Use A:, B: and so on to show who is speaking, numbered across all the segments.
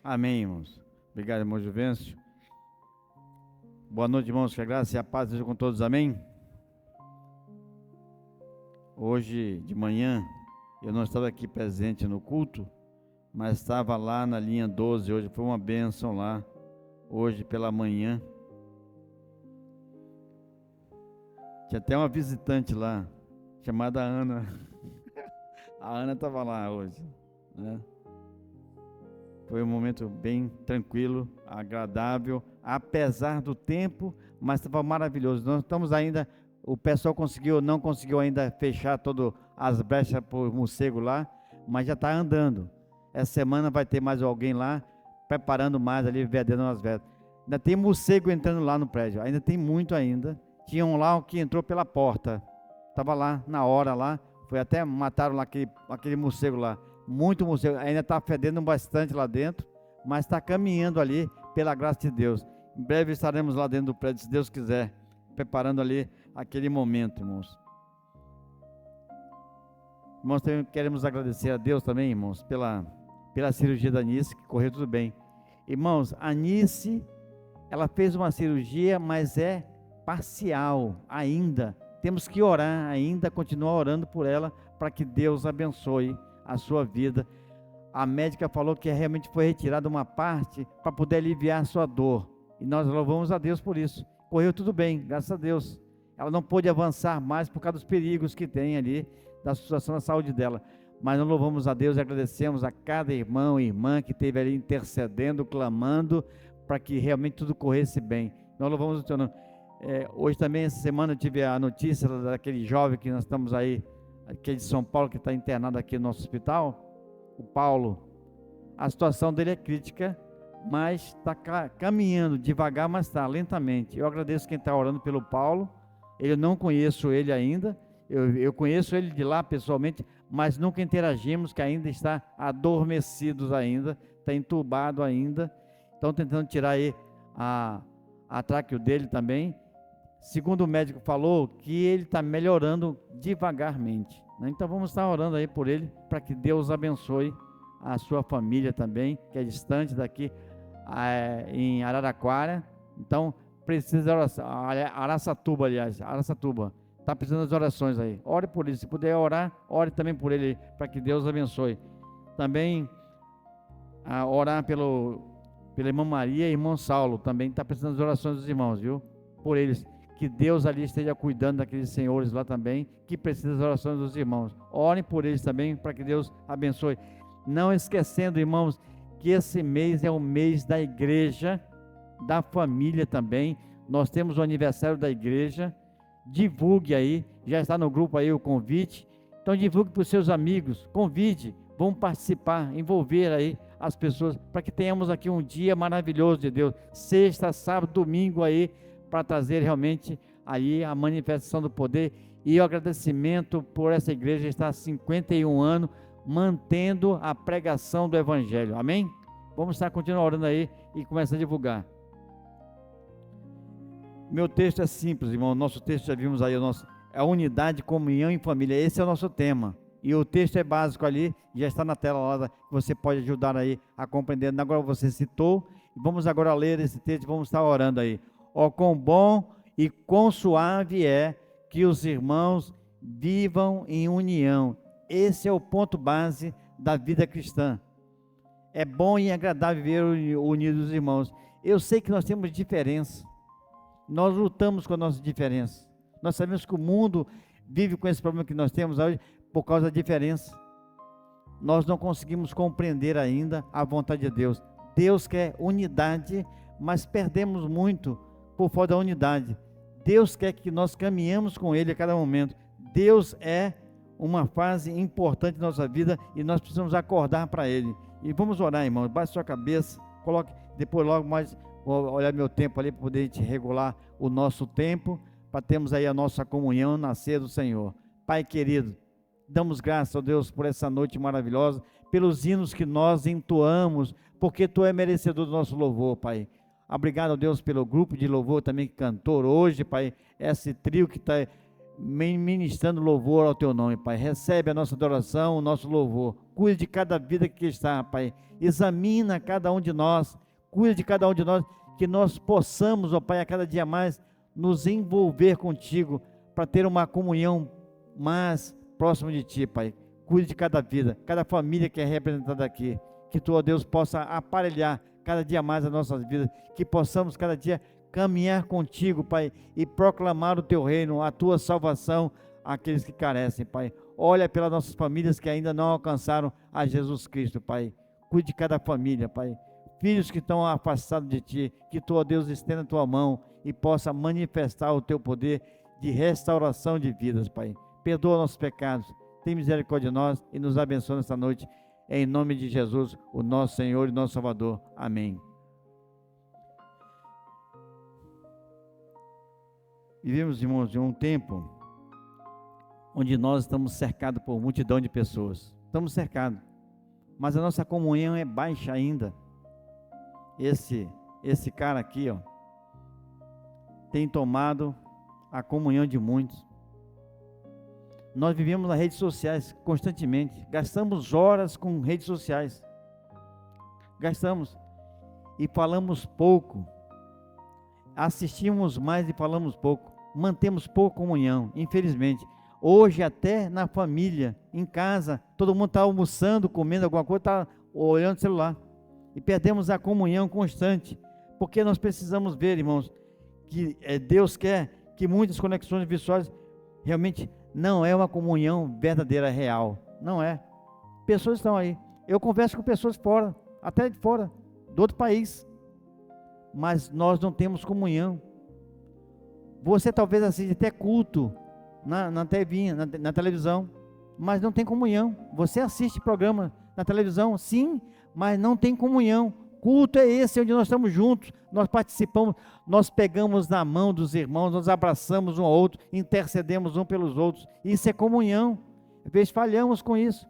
A: Amém, irmãos. Obrigado, irmão Juvencio. Boa noite, irmãos. Que a graça e a paz sejam com todos. Amém. Hoje de manhã, eu não estava aqui presente no culto, mas estava lá na linha 12. Hoje foi uma bênção lá, hoje pela manhã. Tinha até uma visitante lá, chamada Ana. A Ana estava lá hoje, né? Foi um momento bem tranquilo, agradável, apesar do tempo, mas estava maravilhoso. Nós estamos ainda, o pessoal não conseguiu ainda fechar todas as brechas para o morcego lá, mas já está andando. Essa semana vai ter mais alguém lá, preparando mais ali, vedando as velas. Ainda tem morcego entrando lá no prédio, ainda tem muito ainda. Tinha um lá que entrou pela porta, estava lá na hora lá, foi até mataram lá aquele morcego lá. Muito morcego, ainda está fedendo bastante lá dentro, mas está caminhando ali pela graça de Deus. Em breve estaremos lá dentro do prédio, se Deus quiser, preparando ali aquele momento, irmãos. Irmãos, também queremos agradecer a Deus também, irmãos, pela cirurgia da Anice, que correu tudo bem. Irmãos, a Anice, ela fez uma cirurgia, mas é parcial ainda. Temos que orar ainda, continuar orando por ela, para que Deus abençoe a sua vida. A médica falou que realmente foi retirada uma parte para poder aliviar a sua dor, e nós louvamos a Deus por isso. Correu tudo bem, graças a Deus. Ela não pôde avançar mais por causa dos perigos que tem ali, da situação da saúde dela, mas nós louvamos a Deus e agradecemos a cada irmão e irmã que esteve ali intercedendo, clamando, para que realmente tudo corresse bem. Nós louvamos o Teu nome. Hoje também, essa semana, eu tive a notícia daquele jovem que nós estamos aí, que é de São Paulo, que está internado aqui no nosso hospital, o Paulo. A situação dele é crítica, mas está caminhando devagar, mas está lentamente. Eu agradeço quem está orando pelo Paulo. Eu não conheço ele ainda, eu conheço ele de lá pessoalmente, mas nunca interagimos, que ainda está adormecido ainda, está entubado ainda. Estão tentando tirar aí a tráqueo dele também. Segundo o médico falou, que ele está melhorando devagarmente, né? Então vamos estar orando aí por ele, para que Deus abençoe a sua família também, que é distante daqui, em Araraquara. Então precisa de oração. Araçatuba, aliás, Araçatuba, está precisando das orações aí. Ore por ele, se puder orar, ore também por ele, para que Deus abençoe. Também orar pela irmã Maria e irmão Saulo, também está precisando das orações dos irmãos, viu? Por eles, que Deus ali esteja cuidando daqueles senhores lá também, que precisam das orações dos irmãos. Orem por eles também, para que Deus abençoe. Não esquecendo, irmãos, que esse mês é o mês da igreja, da família também. Nós temos o aniversário da igreja. Divulgue aí, já está no grupo aí o convite. Então divulgue para os seus amigos, convide, vamos participar, envolver aí as pessoas, para que tenhamos aqui um dia maravilhoso de Deus, sexta, sábado, domingo aí, para trazer realmente aí a manifestação do poder e o agradecimento por essa igreja estar há 51 anos, mantendo a pregação do Evangelho, amém? Vamos estar continuando orando aí e começar a divulgar. Meu texto é simples, irmão, nosso texto já vimos aí, é a unidade, comunhão e família, esse é o nosso tema. E o texto é básico ali, já está na tela lá, que você pode ajudar aí a compreender. Agora você citou, vamos agora ler esse texto, vamos estar orando aí. Ó, quão bom e quão suave é que os irmãos vivam em união. Esse é o ponto base da vida cristã. É bom e agradável viver unidos os irmãos. Eu sei que nós temos diferença, nós lutamos com a nossa diferença. Nós sabemos que o mundo vive com esse problema que nós temos hoje, por causa da diferença. Nós não conseguimos compreender ainda a vontade de Deus. Deus quer unidade, mas perdemos muito por falta da unidade. Deus quer que nós caminhamos com Ele a cada momento. Deus é uma fase importante da nossa vida e nós precisamos acordar para Ele. E vamos orar, irmãos. Baixe sua cabeça, coloque, depois logo mais, vou olhar meu tempo ali para poder a gente regular o nosso tempo, para termos aí a nossa comunhão na ceia do Senhor. Pai querido, damos graças a Deus por essa noite maravilhosa, pelos hinos que nós entoamos, porque Tu é merecedor do nosso louvor, Pai. Obrigado a Deus pelo grupo de louvor também que cantou hoje, Pai, esse trio que está ministrando louvor ao teu nome, Pai. Recebe a nossa adoração, o nosso louvor. Cuida de cada vida que está, Pai. Examina cada um de nós. Cuida de cada um de nós, que nós possamos, ó Pai, a cada dia mais nos envolver contigo, para ter uma comunhão mais próxima de ti, Pai. Cuide de cada vida, cada família que é representada aqui. Que tu, ó Deus, possa aparelhar cada dia mais as nossas vidas. Que possamos cada dia caminhar contigo, Pai, e proclamar o teu reino, a tua salvação àqueles que carecem, Pai. Olha pelas nossas famílias que ainda não alcançaram a Jesus Cristo, Pai. Cuide de cada família, Pai. Filhos que estão afastados de ti, que tu, ó Deus, estenda a tua mão e possa manifestar o teu poder de restauração de vidas, Pai. Perdoa nossos pecados, tem misericórdia de nós e nos abençoa nesta noite, em nome de Jesus, o nosso Senhor e nosso Salvador. Amém. Vivemos, irmãos, de um tempo onde nós estamos cercados por multidão de pessoas. Estamos cercados, mas a nossa comunhão é baixa ainda. Esse cara aqui, ó, tem tomado a comunhão de muitos. Nós vivemos nas redes sociais constantemente, gastamos horas com redes sociais, gastamos e falamos pouco, assistimos mais e falamos pouco, mantemos pouca comunhão, infelizmente. Hoje até na família, em casa, todo mundo está almoçando, comendo alguma coisa, está olhando o celular, e perdemos a comunhão constante, porque nós precisamos ver, irmãos, que Deus quer que muitas conexões visuais realmente não é uma comunhão verdadeira, real, não é. Pessoas estão aí, eu converso com pessoas fora, até de fora, do outro país, mas nós não temos comunhão. Você talvez assista até culto na televisão, mas não tem comunhão. Você assiste programa na televisão, sim, mas não tem comunhão. Culto é esse, onde nós estamos juntos, nós participamos, nós pegamos na mão dos irmãos, nós abraçamos um ao outro, intercedemos um pelos outros. Isso é comunhão. Às vezes falhamos com isso.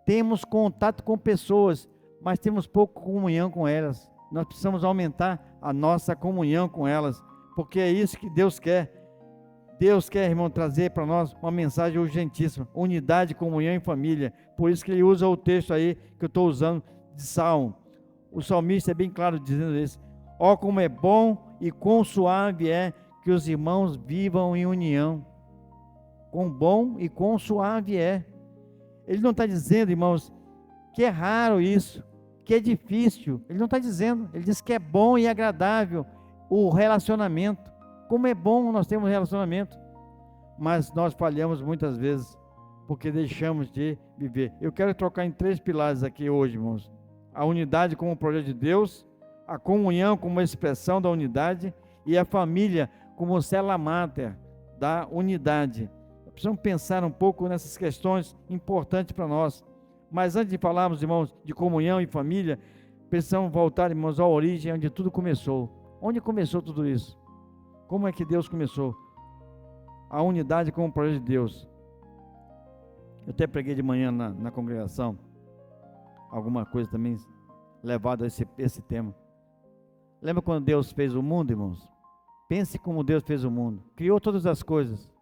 A: Temos contato com pessoas, mas temos pouca comunhão com elas. Nós precisamos aumentar a nossa comunhão com elas, porque é isso que Deus quer. Deus quer, irmão, trazer para nós uma mensagem urgentíssima: unidade, comunhão e família. Por isso que ele usa o texto aí que eu estou usando de Salmo. O salmista é bem claro dizendo isso: ó, como é bom e quão suave é que os irmãos vivam em união. Quão bom e quão suave é. Ele não está dizendo, irmãos, que é raro isso, que é difícil. Ele não está dizendo, ele diz que é bom e agradável o relacionamento. Como é bom nós termos relacionamento, mas nós falhamos muitas vezes, porque deixamos de viver. Eu quero trocar em 3 pilares aqui hoje, irmãos: a unidade como projeto de Deus, a comunhão como expressão da unidade e a família como célula máter da unidade. Precisamos pensar um pouco nessas questões importantes para nós. Mas antes de falarmos, irmãos, de comunhão e família, precisamos voltar, irmãos, à origem onde tudo começou. Onde começou tudo isso? Como é que Deus começou? A unidade como projeto de Deus. Eu até preguei de manhã na congregação alguma coisa também levada a esse tema. Lembra quando Deus fez o mundo, irmãos? Pense como Deus fez o mundo. Criou todas as coisas.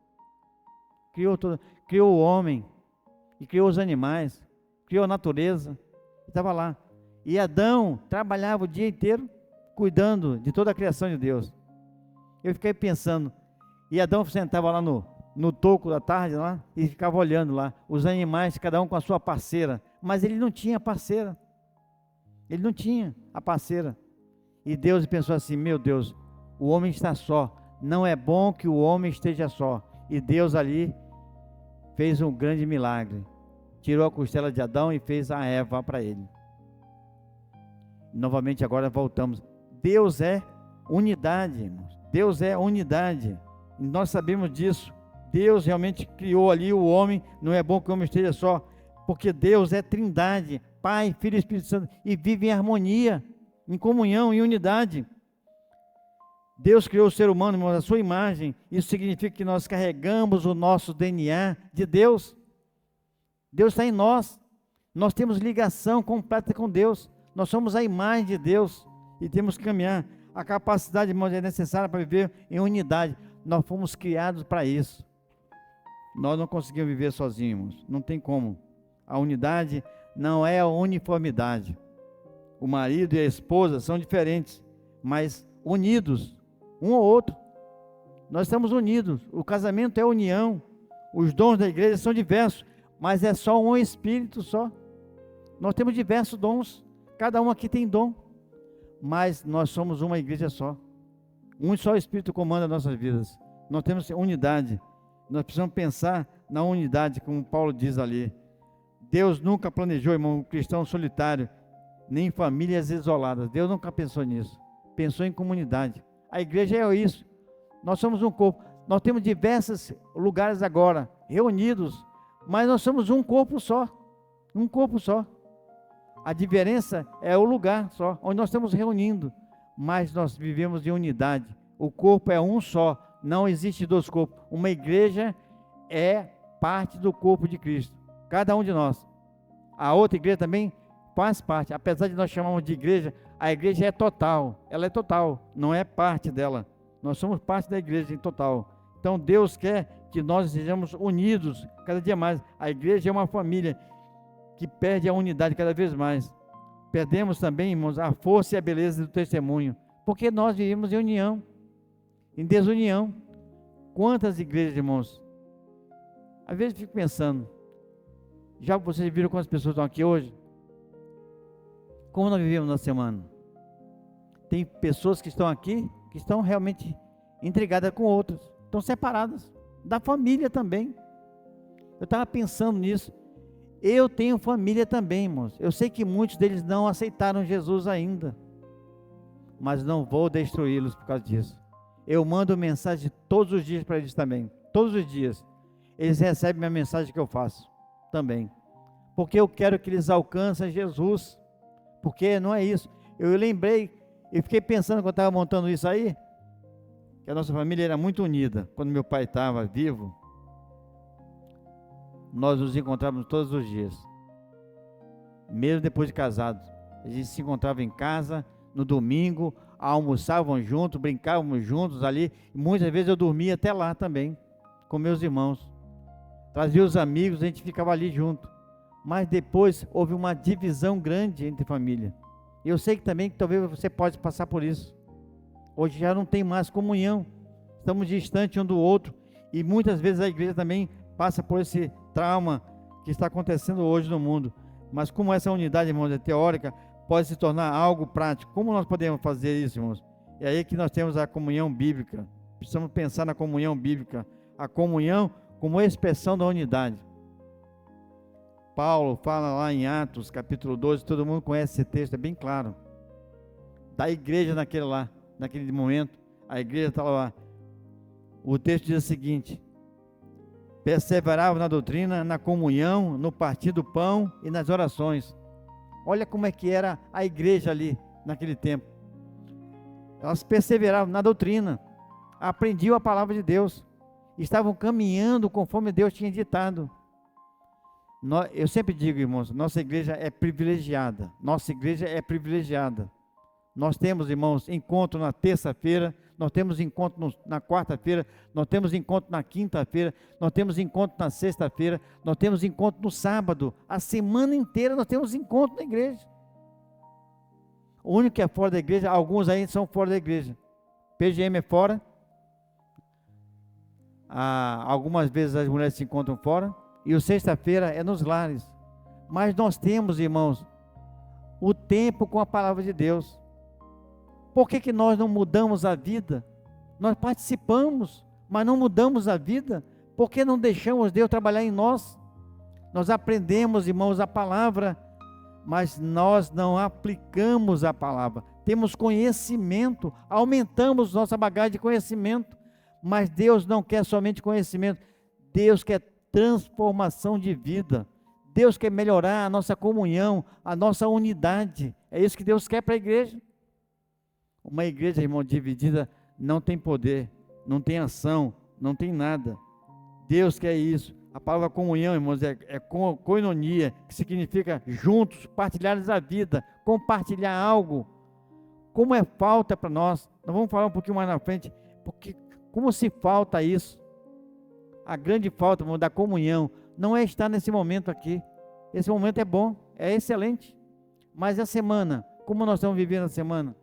A: Criou o homem, e criou os animais, criou a natureza, estava lá. E Adão trabalhava o dia inteiro cuidando de toda a criação de Deus. Eu fiquei pensando, e Adão sentava lá no toco da tarde lá, e ficava olhando lá, os animais, cada um com a sua parceira, mas ele não tinha parceira. Ele não tinha a parceira. E Deus pensou assim: meu Deus, o homem está só, não é bom que o homem esteja só. E Deus ali fez um grande milagre, tirou a costela de Adão e fez a Eva para ele. Novamente agora voltamos. Deus é unidade, irmãos. Deus é unidade, e nós sabemos disso. Deus realmente criou ali o homem, não é bom que o homem esteja só, porque Deus é trindade, Pai, Filho e Espírito Santo, e vive em harmonia, em comunhão, em unidade. Deus criou o ser humano, irmãos, à sua imagem. Isso significa que nós carregamos o nosso DNA de Deus. Deus está em nós. Nós temos ligação completa com Deus. Nós somos a imagem de Deus e temos que caminhar. A capacidade, irmãos, é necessária para viver em unidade. Nós fomos criados para isso. Nós não conseguimos viver sozinhos, não tem como. A unidade não é a uniformidade. O marido e a esposa são diferentes, mas unidos, um ao outro. Nós estamos unidos, o casamento é união, os dons da igreja são diversos, mas é só um Espírito só. Nós temos diversos dons, cada um aqui tem dom, mas nós somos uma igreja só. Um só Espírito comanda nossas vidas. Nós temos unidade, nós precisamos pensar na unidade, como Paulo diz ali. Deus nunca planejou, irmão, um cristão solitário, nem famílias isoladas. Deus nunca pensou nisso, pensou em comunidade. A igreja é isso. Nós somos um corpo, nós temos diversos lugares agora, reunidos, mas nós somos um corpo só, A diferença é o lugar só, onde nós estamos reunindo, mas nós vivemos em unidade. O corpo é um só, não existe dois corpos. Uma igreja é parte do corpo de Cristo, cada um de nós. A outra igreja também faz parte, apesar de nós chamarmos de igreja, a igreja é total, ela é total, não é parte dela. Nós somos parte da igreja em total. Então Deus quer que nós sejamos unidos cada dia mais. A igreja é uma família que perde a unidade cada vez mais. Perdemos também, irmãos, a força e a beleza do testemunho, porque nós vivemos em união, em desunião. Quantas igrejas, irmãos? Às vezes eu fico pensando, já vocês viram quantas pessoas estão aqui hoje? Como nós vivemos na semana? Tem pessoas que estão aqui, que estão realmente intrigadas com outras, estão separadas, da família também. Eu estava pensando nisso. Eu tenho família também, irmãos. Eu sei que muitos deles não aceitaram Jesus ainda, mas não vou destruí-los por causa disso. Eu mando mensagem todos os dias para eles também, todos os dias. Eles recebem a mensagem que eu faço também, porque eu quero que eles alcancem Jesus, porque não é isso. Eu lembrei, eu fiquei pensando quando estava montando isso aí, que a nossa família era muito unida. Quando meu pai estava vivo, nós nos encontrávamos todos os dias, mesmo depois de casados. A gente se encontrava em casa, no domingo, almoçavam juntos, brincávamos juntos ali. Muitas vezes eu dormia até lá também, com meus irmãos. Trazia os amigos, a gente ficava ali junto. Mas depois houve uma divisão grande entre família. E eu sei que também que talvez você pode passar por isso. Hoje já não tem mais comunhão, estamos distantes um do outro, e muitas vezes a igreja também passa por esse trauma que está acontecendo hoje no mundo. Mas como essa unidade, irmãos, é teórica, pode se tornar algo prático. Como nós podemos fazer isso, irmãos? É aí que nós temos a comunhão bíblica. Precisamos pensar na comunhão bíblica, a comunhão como expressão da unidade. Paulo fala lá em Atos, capítulo 12, todo mundo conhece esse texto, é bem claro. Da igreja naquele momento, a igreja estava lá. O texto diz o seguinte: perseveravam na doutrina, na comunhão, no partir do pão e nas orações. Olha como é que era a igreja ali, naquele tempo. Elas perseveravam na doutrina, aprendiam a palavra de Deus, estavam caminhando conforme Deus tinha ditado. Eu sempre digo, irmãos, nossa igreja é privilegiada. Nós temos, irmãos, encontro na terça-feira, nós temos encontro na quarta-feira, nós temos encontro na quinta-feira, nós temos encontro na sexta-feira, nós temos encontro no sábado. A semana inteira nós temos encontro na igreja. O único que é fora da igreja, alguns aí são fora da igreja. PGM é fora. Algumas vezes as mulheres se encontram fora. E o sexta-feira é nos lares. Mas nós temos, irmãos, o tempo com a palavra de Deus. Por que nós não mudamos a vida? Nós participamos, mas não mudamos a vida. Por que não deixamos Deus trabalhar em nós? Nós aprendemos, irmãos, a palavra, mas nós não aplicamos a palavra. Temos conhecimento, aumentamos nossa bagagem de conhecimento, mas Deus não quer somente conhecimento. Deus quer transformação de vida. Deus quer melhorar a nossa comunhão, a nossa unidade. É isso que Deus quer para a igreja. Uma igreja, irmão, dividida não tem poder, não tem ação, não tem nada. Deus quer isso. A palavra comunhão, irmãos, é koinonia, que significa juntos, partilhares a vida, compartilhar algo. Como é falta para nós. Nós vamos falar um pouquinho mais na frente, porque como se falta isso. a grande falta, irmão, da comunhão não é estar nesse momento aqui. Esse momento é bom, é excelente. Mas a semana, como nós estamos vivendo a semana?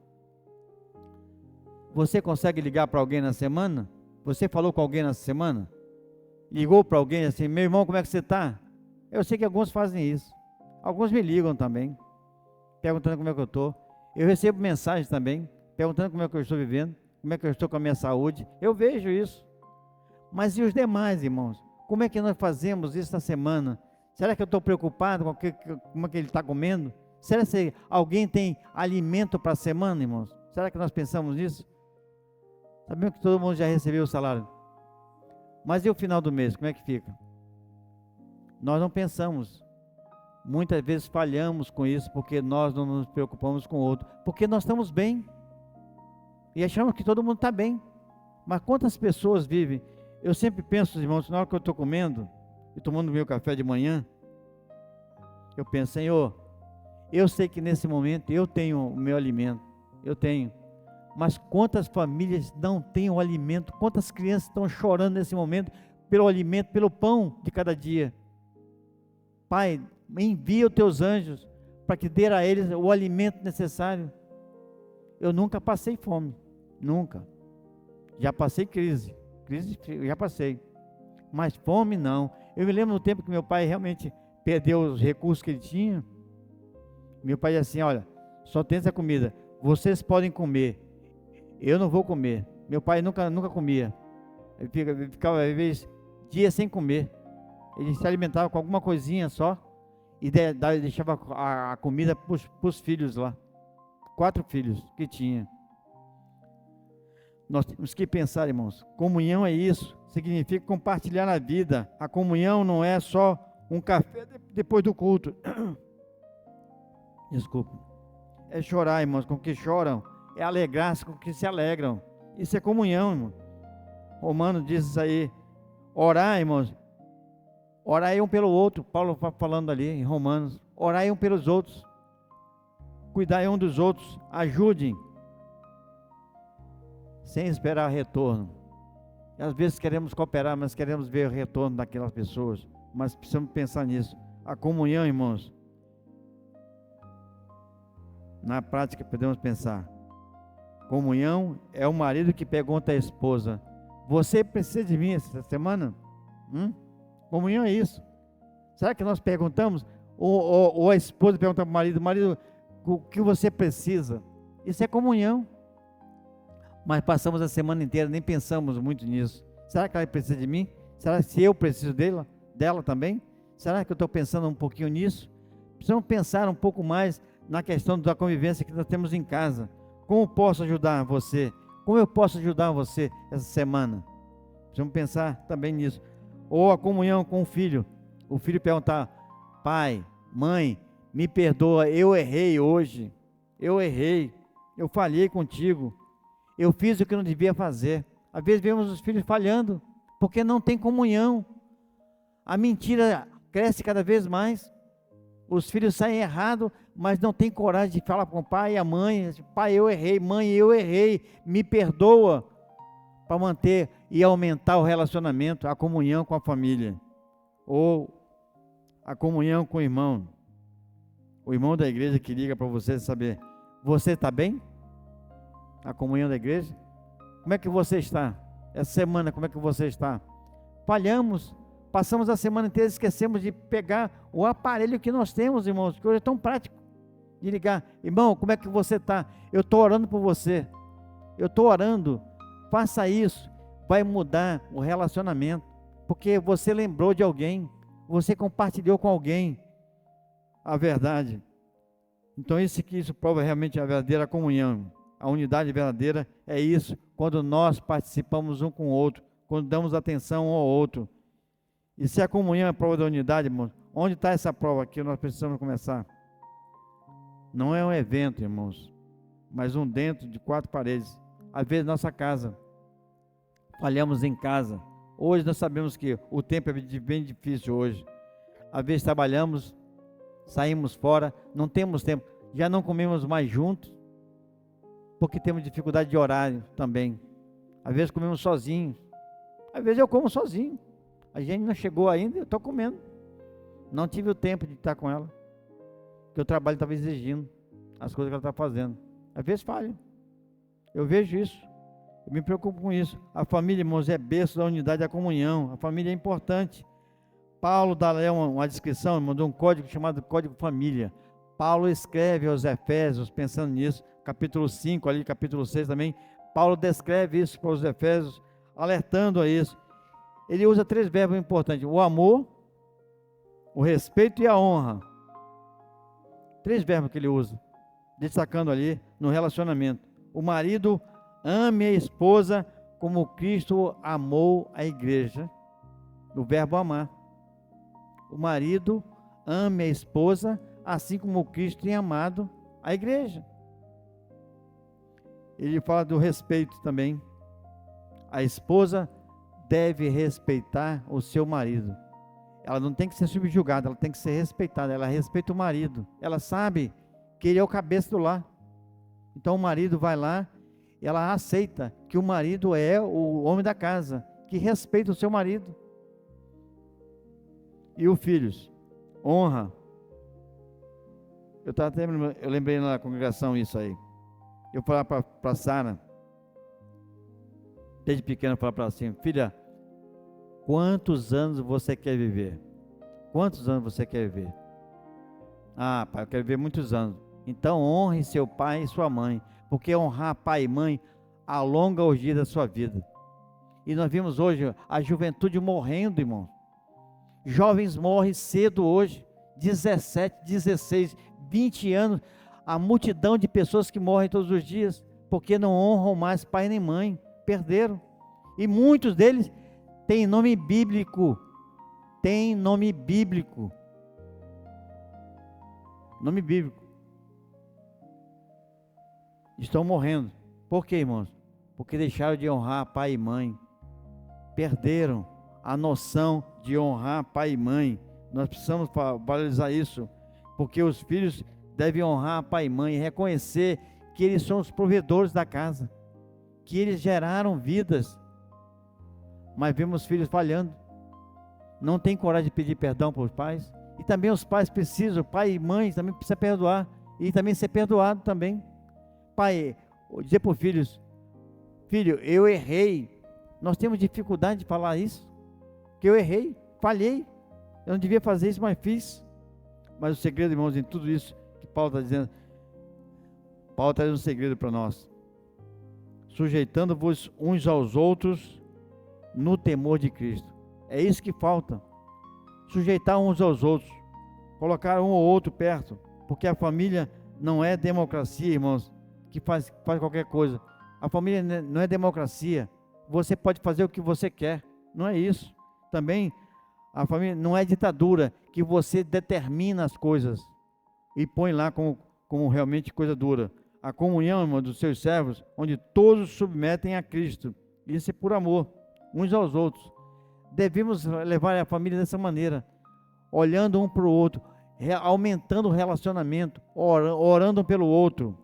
A: Você consegue ligar para alguém na semana? Você falou com alguém na semana? Ligou para alguém assim, meu irmão, como é que você está? Eu sei que alguns fazem isso. Alguns me ligam também, perguntando como é que eu estou. Eu recebo mensagens também, perguntando como é que eu estou vivendo, como é que eu estou com a minha saúde. Eu vejo isso. Mas e os demais, irmãos? Como é que nós fazemos isso na semana? Será que eu estou preocupado com como é que ele está comendo? Será que alguém tem alimento para a semana, irmãos? Será que nós pensamos nisso? Sabemos que todo mundo já recebeu o salário. Mas e o final do mês, como é que fica? Nós não pensamos. Muitas vezes falhamos com isso porque nós não nos preocupamos com o outro. Porque nós estamos bem. E achamos que todo mundo está bem. Mas quantas pessoas vivem? Eu sempre penso, irmãos, na hora que eu estou comendo e tomando meu café de manhã, eu penso, Senhor, eu sei que nesse momento eu tenho o meu alimento. Eu tenho. Mas quantas famílias não têm o alimento? Quantas crianças estão chorando nesse momento pelo alimento, pelo pão de cada dia? Pai, envia os teus anjos para que dê a eles o alimento necessário. Eu nunca passei fome, nunca. Já passei crise já passei, mas fome não. Eu me lembro no tempo que meu pai realmente perdeu os recursos que ele tinha. Meu pai disse assim, olha, só tem essa comida, vocês podem comer, eu não vou comer. Meu pai nunca comia, ele ficava às vezes dias sem comer. Ele se alimentava com alguma coisinha só e deixava a comida para os filhos lá. 4 filhos que tinha. Nós temos que pensar, irmãos, comunhão é isso, significa compartilhar a vida. A comunhão não é só um café depois do culto. Desculpa. É chorar, irmãos, com que choram, é alegrar-se com que se alegram. Isso é comunhão, irmão. Romanos diz isso aí. Orar, irmãos, orar um pelo outro. Paulo está falando ali em Romanos. Orar um pelos outros. Cuidar um dos outros. Ajudem. Sem esperar retorno. E às vezes queremos cooperar, mas queremos ver o retorno daquelas pessoas. Mas precisamos pensar nisso. A comunhão, irmãos, na prática podemos pensar. Comunhão é o marido que pergunta à esposa, você precisa de mim essa semana? Comunhão é isso. Será que nós perguntamos? Ou a esposa pergunta para o marido, o que você precisa? Isso é comunhão. Mas passamos a semana inteira, nem pensamos muito nisso. Será que ela precisa de mim? Será que eu preciso dela também? Será que eu estou pensando um pouquinho nisso? Precisamos pensar um pouco mais na questão da convivência que nós temos em casa. Como posso ajudar você? Como eu posso ajudar você essa semana? Precisamos pensar também nisso. Ou a comunhão com o filho. O filho perguntar, pai, mãe, me perdoa, eu errei hoje. Eu errei, eu falhei contigo. Eu fiz o que não devia fazer. Às vezes vemos os filhos falhando, porque não tem comunhão. A mentira cresce cada vez mais. Os filhos saem errados, mas não tem coragem de falar com o pai e a mãe. Pai, eu errei, mãe, eu errei, me perdoa. Para manter e aumentar o relacionamento, a comunhão com a família. Ou a comunhão com o irmão. O irmão da igreja que liga para você saber, você está bem? A comunhão da igreja. Como é que você está? Essa semana, como é que você está? Falhamos, passamos a semana inteira, esquecemos de pegar o aparelho que nós temos, irmãos, que hoje é tão prático, de ligar, irmão, como é que você está? Eu estou orando por você, eu estou orando, faça isso, vai mudar o relacionamento, porque você lembrou de alguém, você compartilhou com alguém a verdade. Então isso prova realmente a verdadeira comunhão. A unidade verdadeira é isso, quando nós participamos um com o outro, quando damos atenção um ao outro. E se a comunhão é a prova da unidade, irmãos, onde está essa prova que nós precisamos começar? Não é um evento, irmãos, mas um dentro de 4 paredes. Às vezes nossa casa, falhamos em casa. Hoje nós sabemos que o tempo é bem difícil hoje. Às vezes trabalhamos, saímos fora, não temos tempo, já não comemos mais juntos, porque temos dificuldade de horário também. Às vezes comemos sozinhos, às vezes eu como sozinho, A gente não chegou ainda, eu estou comendo. Não tive o tempo de estar com ela, porque o trabalho estava exigindo as coisas que ela está fazendo. Às vezes falha. Eu vejo isso. Eu me preocupo com isso. A família, irmãos, é berço da unidade da comunhão. A família é importante. Paulo dá uma descrição, mandou um código chamado Código Família. Paulo escreve aos Efésios, pensando nisso, capítulo 5, ali, capítulo 6 também. Paulo descreve isso para os Efésios, alertando a isso. Ele usa 3 verbos importantes: o amor, o respeito e a honra. 3 verbos que ele usa, destacando ali no relacionamento. O marido ame a esposa como Cristo amou a igreja. O verbo amar. O marido ame a esposa assim como Cristo tem amado a igreja. Ele fala do respeito também. A esposa deve respeitar o seu marido. Ela não tem que ser subjugada, ela tem que ser respeitada. Ela respeita o marido. Ela sabe que ele é o cabeça do lar. Então o marido vai lá, ela aceita que o marido é o homem da casa, que respeita o seu marido. E os filhos, honra. Eu lembrei na congregação isso aí. Eu falava para Sara, desde pequena, eu falava para ela assim: filha, quantos anos você quer viver? Quantos anos você quer viver? Ah, pai, eu quero viver muitos anos. Então honre seu pai e sua mãe, porque honrar pai e mãe alonga os dias da sua vida. E nós vimos hoje a juventude morrendo, irmão. Jovens morrem cedo hoje, 17, 16, 20 anos, a multidão de pessoas que morrem todos os dias, porque não honram mais pai nem mãe, perderam. E muitos deles têm nome bíblico, nome bíblico. Estão morrendo. Por quê, irmãos? Porque deixaram de honrar pai e mãe, perderam a noção de honrar pai e mãe. Nós precisamos valorizar isso, porque os filhos devem honrar pai e mãe, reconhecer que eles são os provedores da casa, que eles geraram vidas. Mas vemos filhos falhando, não tem coragem de pedir perdão para os pais. E também os pais precisam, pai e mãe também precisam perdoar, e também ser perdoado também. Pai, dizer para os filhos: filho, eu errei. Nós temos dificuldade de falar isso, que eu errei, falhei, eu não devia fazer isso, mas fiz. Mas o segredo, irmãos, em tudo isso que Paulo está dizendo, Paulo traz um segredo para nós: sujeitando-vos uns aos outros no temor de Cristo. É isso que falta, sujeitar uns aos outros, colocar um ou outro perto, porque a família não é democracia, irmãos, que faz qualquer coisa. A família não é democracia, você pode fazer o que você quer, não é isso. Também a família não é ditadura, que você determina as coisas e põe lá como realmente coisa dura. A comunhão, irmão, dos seus servos, onde todos submetem a Cristo, isso é por amor, uns aos outros. Devemos levar a família dessa maneira, olhando um para o outro, aumentando o relacionamento, orando um pelo outro,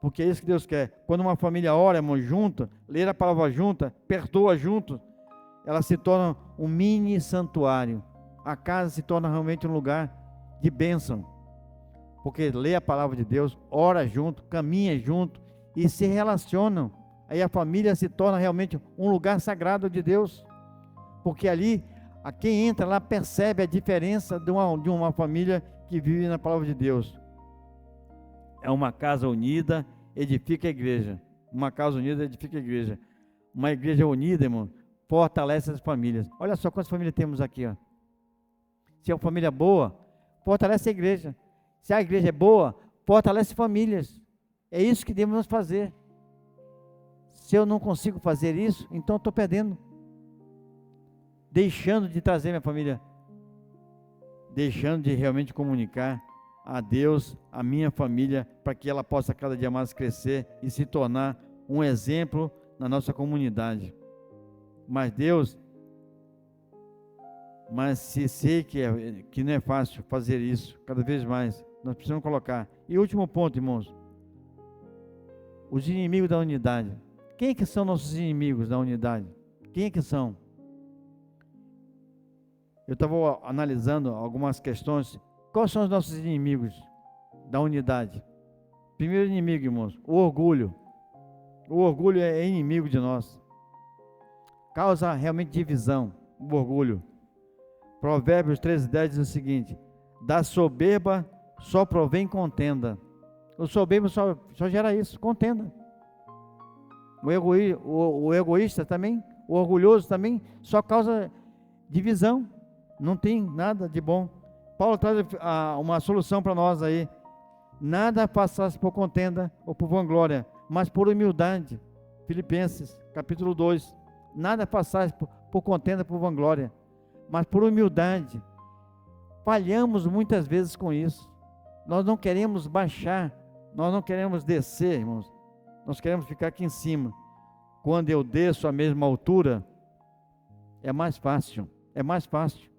A: porque é isso que Deus quer. Quando uma família ora, irmão, junta, lê a palavra junta, perdoa junto, ela se torna um mini santuário. A casa se torna realmente um lugar de bênção, porque lê a palavra de Deus, ora junto, caminha junto e se relacionam. Aí a família se torna realmente um lugar sagrado de Deus, porque ali, a quem entra lá percebe a diferença de uma família que vive na palavra de Deus. É uma casa unida, edifica a igreja. Uma casa unida edifica a igreja. Uma igreja unida, irmão, fortalece as famílias. Olha só quantas famílias temos aqui, ó. Se é uma família boa, fortalece a igreja. Se a igreja é boa, fortalece famílias. É isso que devemos fazer. Se eu não consigo fazer isso, então estou perdendo. Deixando de trazer minha família, deixando de realmente comunicar a Deus, a minha família, para que ela possa cada dia mais crescer e se tornar um exemplo na nossa comunidade. Mas se sei que não é fácil fazer isso, cada vez mais, nós precisamos colocar. E último ponto, irmãos, os inimigos da unidade. Quem é que são nossos inimigos da unidade? Quem é que são? eu estava analisando algumas questões. Quais são os nossos inimigos da unidade? Primeiro inimigo, irmãos, o orgulho. O orgulho é inimigo de nós. Causa realmente divisão, o orgulho. Provérbios 13:10 diz o seguinte: da soberba só provém contenda. O soberbo só gera isso, contenda. O egoísta também, o orgulhoso também, só causa divisão. Não tem nada de bom. Paulo traz uma solução para nós aí. Nada faças por contenda ou por vanglória, mas por humildade. Filipenses, capítulo 2. Nada faças por contenda, por vanglória, mas por humildade. Falhamos muitas vezes com isso. Nós não queremos baixar, nós não queremos descer, irmãos. Nós queremos ficar aqui em cima. Quando eu desço à mesma altura, é mais fácil. É mais fácil.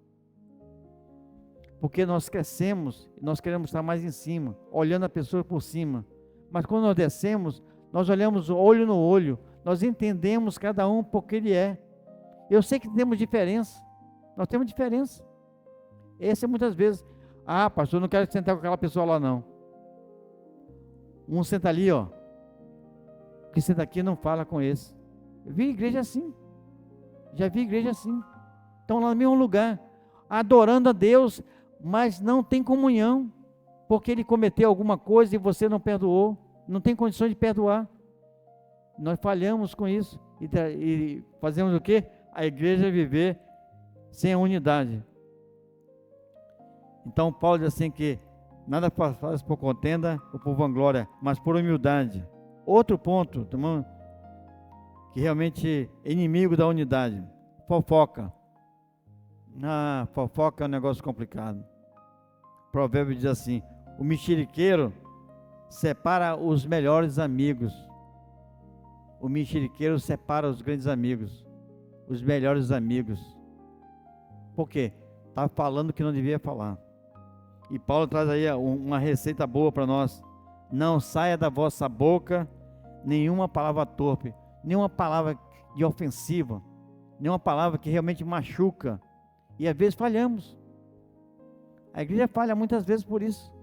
A: Porque nós crescemos, nós queremos estar mais em cima, olhando a pessoa por cima. Mas quando nós descemos, nós olhamos olho no olho, nós entendemos cada um por que ele é. Eu sei que temos diferença, nós temos diferença. Essa é muitas vezes, pastor, não quero sentar com aquela pessoa lá não. Um senta ali, ó. Que senta aqui não fala com esse. Eu vi igreja assim. Já vi igreja assim. Estão lá no mesmo lugar, adorando a Deus, mas não tem comunhão, porque ele cometeu alguma coisa e você não perdoou, não tem condições de perdoar. Nós falhamos com isso e fazemos o quê? A igreja viver sem a unidade. Então Paulo diz assim que nada faz por contenda ou por vanglória, mas por humildade. Outro ponto, irmão, que realmente é inimigo da unidade: fofoca. Fofoca é um negócio complicado. O provérbio diz assim: o mexeriqueiro separa os melhores amigos. O mexeriqueiro separa os grandes amigos, os melhores amigos. Por quê? Está falando o que não devia falar. E Paulo traz aí uma receita boa para nós: não saia da vossa boca nenhuma palavra torpe, nenhuma palavra de ofensiva, nenhuma palavra que realmente machuca. E às vezes falhamos. A igreja falha muitas vezes por isso.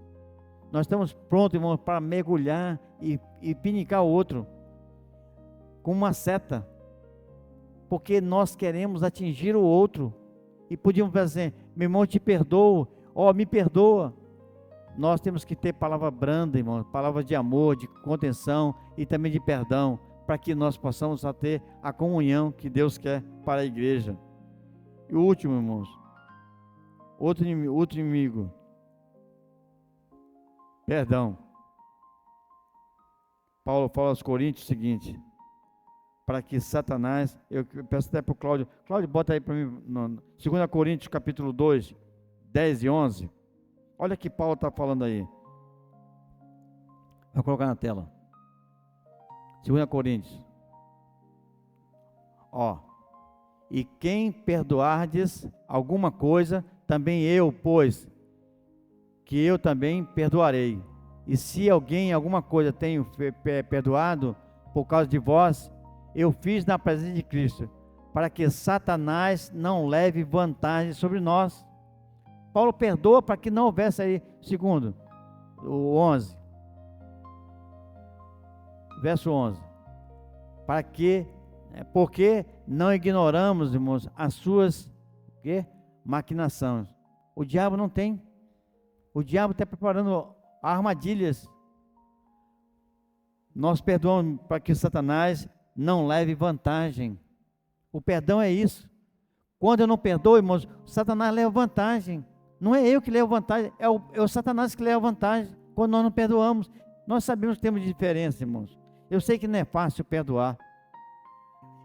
A: Nós estamos prontos, irmãos, para mergulhar e pinicar o outro com uma seta, porque nós queremos atingir o outro. E podíamos dizer: meu irmão, te perdoo, me perdoa. Nós temos que ter palavra branda, irmão, palavra de amor, de contenção e também de perdão, para que nós possamos ter a comunhão que Deus quer para a igreja. E o último, irmãos, outro inimigo, perdão. Paulo fala aos Coríntios o seguinte: para que Satanás, eu peço até para o Cláudio, bota aí para mim, 2 Coríntios capítulo 2, 10 e 11, olha que Paulo está falando aí, vou colocar na tela, 2 Coríntios, e quem perdoardes alguma coisa, também eu, pois, que eu também perdoarei. E se alguém alguma coisa tenho perdoado por causa de vós, eu fiz na presença de Cristo, para que Satanás não leve vantagem sobre nós. Paulo perdoa para que não houvesse aí, segundo, o 11, verso 11, porque não ignoramos, irmãos, as suas maquinações. O diabo não tem. O diabo está preparando armadilhas. Nós perdoamos para que Satanás não leve vantagem. O perdão é isso. Quando eu não perdoo, irmãos, Satanás leva vantagem. Não é eu que levo vantagem, é o Satanás que leva vantagem. Quando nós não perdoamos, nós sabemos que temos diferença, irmãos. Eu sei que não é fácil perdoar.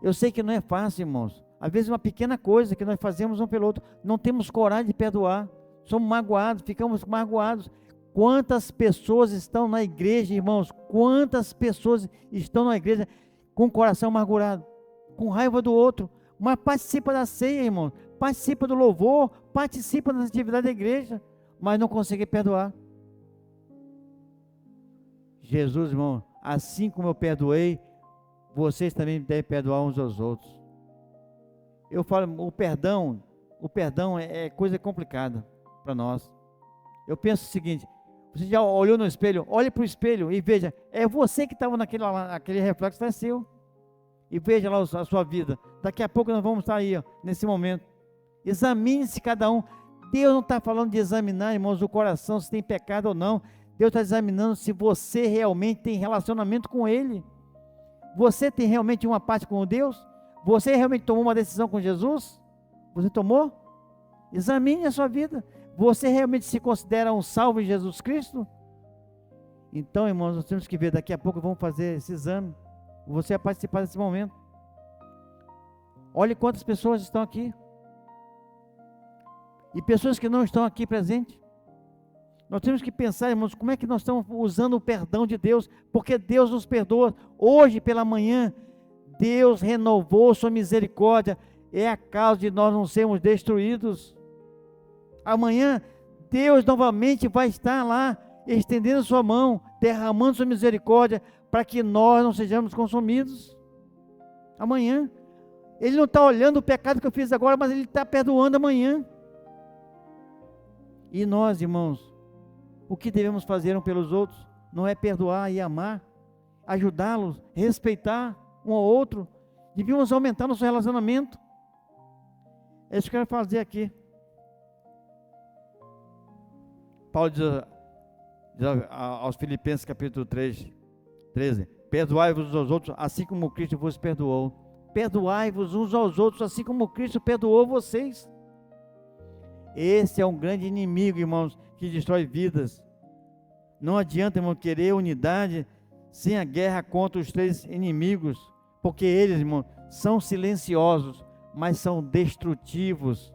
A: Eu sei que não é fácil, irmãos. Às vezes uma pequena coisa que nós fazemos um pelo outro, não temos coragem de perdoar. Somos magoados, ficamos magoados. Quantas pessoas estão na igreja, irmãos? Quantas pessoas estão na igreja com o coração amargurado, com raiva do outro, mas participa da ceia, irmão, participa do louvor, participa das atividades da igreja, mas não consegue perdoar. Jesus, irmão, assim como eu perdoei, vocês também devem perdoar uns aos outros. Eu falo, o perdão o perdão é coisa complicada para nós. Eu penso o seguinte: você já olhou no espelho? Olhe para o espelho e veja, é você que estava aquele reflexo, é seu. E veja lá a sua vida. Daqui a pouco nós vamos estar aí, ó, nesse momento. Examine-se cada um. Deus não está falando de examinar, irmãos, o coração, se tem pecado ou não. Deus está examinando se você realmente tem relacionamento com Ele. Você tem realmente uma parte com Deus? Você realmente tomou uma decisão com Jesus? Você tomou? Examine a sua vida. Você realmente se considera um salvo em Jesus Cristo? Então, irmãos, nós temos que ver, daqui a pouco vamos fazer esse exame. Você vai participar desse momento. Olhe quantas pessoas estão aqui. E pessoas que não estão aqui presentes. Nós temos que pensar, irmãos, como é que nós estamos usando o perdão de Deus, porque Deus nos perdoa. Hoje pela manhã, Deus renovou sua misericórdia, é a causa de nós não sermos destruídos. Amanhã, Deus novamente vai estar lá, estendendo sua mão, derramando sua misericórdia, para que nós não sejamos consumidos. Amanhã, Ele não está olhando o pecado que eu fiz agora, mas Ele está perdoando amanhã. E nós, irmãos, o que devemos fazer uns pelos outros? Não é perdoar e amar, ajudá-los, respeitar um ao outro. Devíamos aumentar nosso relacionamento. É isso que eu quero fazer aqui. Paulo diz aos Filipenses capítulo 3, 13: perdoai-vos uns aos outros, assim como Cristo vos perdoou. Perdoai-vos uns aos outros, assim como Cristo perdoou vocês. Esse é um grande inimigo, irmãos, que destrói vidas. Não adianta, irmão, querer unidade sem a guerra contra os três inimigos, porque eles, irmão, são silenciosos, mas são destrutivos.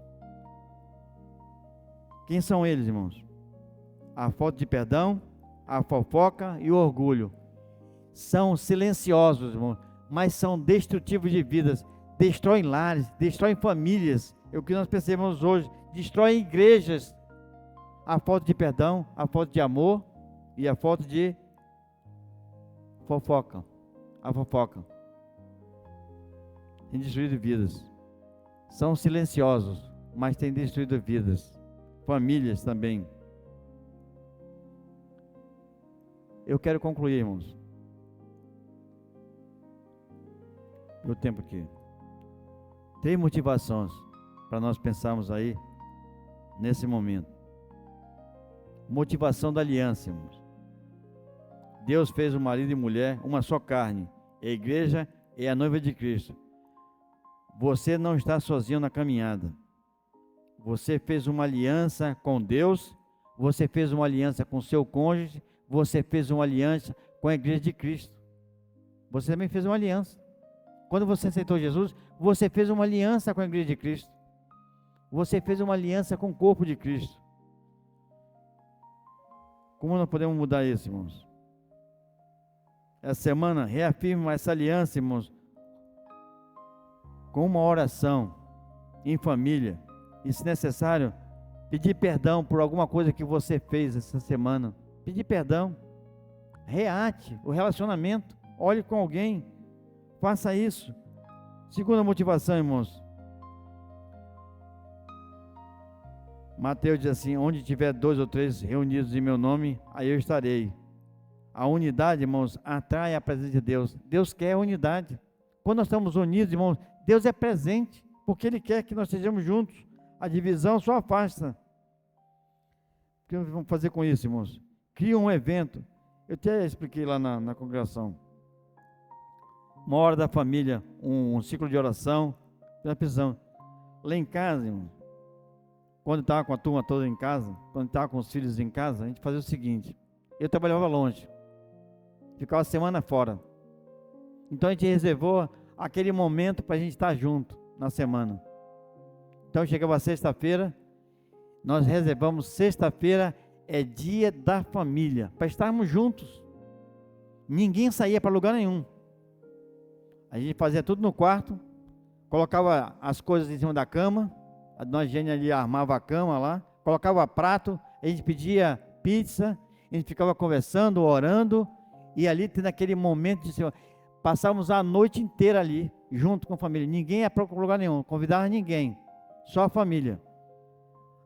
A: Quem são eles, irmãos? A falta de perdão, a fofoca e o orgulho. São silenciosos, irmão, mas são destrutivos de vidas. Destroem lares, destroem famílias. É o que nós percebemos hoje. Destroem igrejas. A falta de perdão, a falta de amor e a falta de fofoca. A fofoca tem destruído vidas. São silenciosos, mas têm destruído vidas. Famílias também. Eu quero concluir, irmãos. O tempo aqui. 3 motivações para nós pensarmos aí nesse momento. Motivação da aliança, irmãos. Deus fez o marido e mulher uma só carne. A igreja é a noiva de Cristo. Você não está sozinho na caminhada. Você fez uma aliança com Deus. Você fez uma aliança com seu cônjuge. Você fez uma aliança com a igreja de Cristo. Você também fez uma aliança. Quando você aceitou Jesus, você fez uma aliança com a igreja de Cristo. Você fez uma aliança com o corpo de Cristo. Como nós podemos mudar isso, irmãos? Essa semana, reafirme essa aliança, irmãos, com uma oração em família. E, se necessário, pedir perdão por alguma coisa que você fez essa semana. Pedir perdão. Reate o relacionamento. Olhe com alguém. Faça isso. Segunda motivação, irmãos. Mateus diz assim: onde tiver 2 ou 3 reunidos em meu nome, aí eu estarei. A unidade, irmãos, atrai a presença de Deus. Deus quer unidade. Quando nós estamos unidos, irmãos, Deus é presente, porque Ele quer que nós estejamos juntos. A divisão só afasta. O que nós vamos fazer com isso, irmãos? Cria um evento. Eu até expliquei lá na congregação. Uma hora da família, um ciclo de oração. Nós precisamos. Lá em casa, irmão, quando estava com a turma toda em casa, quando estava com os filhos em casa, a gente fazia o seguinte: eu trabalhava longe, ficava a semana fora, então a gente reservou aquele momento para a gente estar junto na semana. Então chegava sexta-feira, nós reservamos sexta-feira, é dia da família, para estarmos juntos. Ninguém saía para lugar nenhum. A gente fazia tudo no quarto, colocava as coisas em cima da cama, a dona Gênia ali armava a cama lá, colocava prato, a gente pedia pizza, a gente ficava conversando, orando, e ali tendo aquele momento de Senhor. Passávamos a noite inteira ali, junto com a família. Ninguém ia para lugar nenhum, convidava ninguém. Só a família.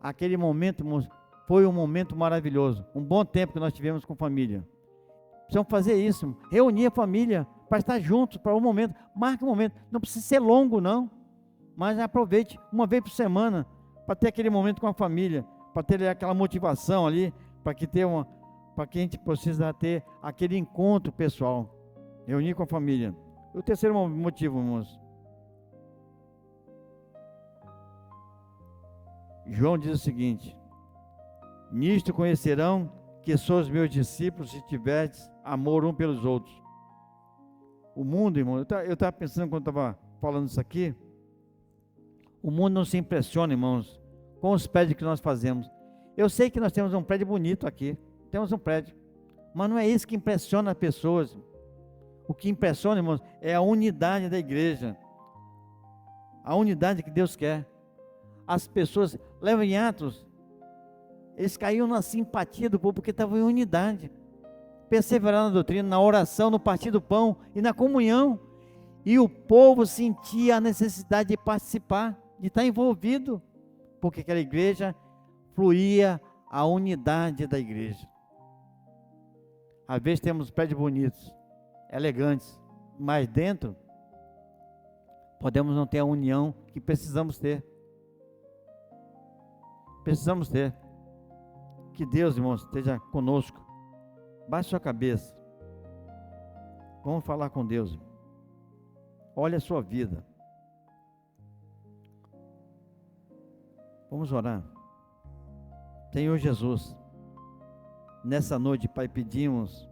A: Aquele momento, irmãos, foi um momento maravilhoso. Um bom tempo que nós tivemos com família. Precisamos fazer isso, reunir a família para estar juntos para um momento. Marque um momento. Não precisa ser longo, não. Mas aproveite uma vez por semana para ter aquele momento com a família, para ter aquela motivação ali, para que a gente precisa ter aquele encontro pessoal, reunir com a família. O terceiro motivo, irmãos. João diz o seguinte: nisto conhecerão que sois meus discípulos se tiverdes amor um pelos outros. O mundo, irmão, eu estava pensando quando estava falando isso aqui, o mundo não se impressiona, irmãos, com os prédios que nós fazemos. Eu sei que nós temos um prédio bonito aqui, temos um prédio, mas não é isso que impressiona as pessoas. O que impressiona, irmãos, é a unidade da igreja, a unidade que Deus quer. As pessoas, levam em Atos, eles caíam na simpatia do povo porque estavam em unidade, perseverando na doutrina, na oração, no partir do pão e na comunhão, e o povo sentia a necessidade de participar, de estar envolvido, porque aquela igreja fluía a unidade da igreja. Às vezes temos prédios bonitos, elegantes, mas dentro podemos não ter a união que precisamos ter. Precisamos ter. Que Deus, irmãos, esteja conosco. Baixe sua cabeça. Vamos falar com Deus. Olha a sua vida. Vamos orar. Senhor Jesus, nessa noite, Pai, pedimos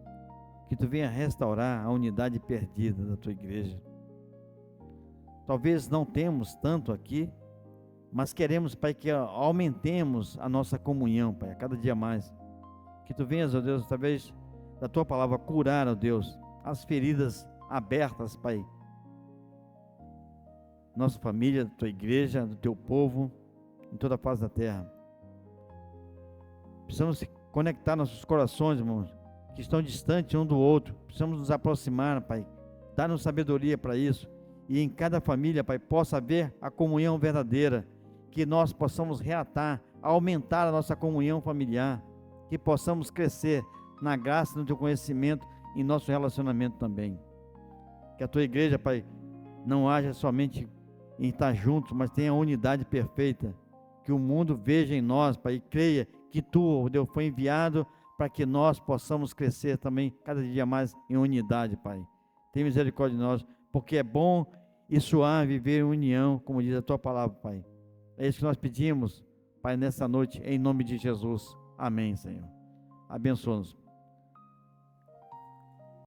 A: que Tu venha restaurar a unidade perdida da Tua igreja. Talvez não temos tanto aqui, mas queremos, Pai, que aumentemos a nossa comunhão, Pai, a cada dia mais. Que Tu venhas, ó Deus, através da Tua palavra, curar, ó Deus, as feridas abertas, Pai. Nossa família, Tua igreja, do Teu povo, em toda a face da terra. Precisamos conectar nossos corações, irmãos, que estão distantes um do outro. Precisamos nos aproximar, Pai. Dá-nos sabedoria para isso. E em cada família, Pai, possa haver a comunhão verdadeira. Que nós possamos reatar, aumentar a nossa comunhão familiar, que possamos crescer na graça, no Teu conhecimento e em nosso relacionamento também. Que a Tua igreja, Pai, não haja somente em estar juntos, mas tenha unidade perfeita. Que o mundo veja em nós, Pai, e creia que Tu, Deus, foi enviado para que nós possamos crescer também cada dia mais em unidade, Pai. Tenha misericórdia de nós, porque é bom e suave viver em união, como diz a Tua palavra, Pai. É isso que nós pedimos, Pai, nessa noite, em nome de Jesus. Amém, Senhor. Abençoa-nos.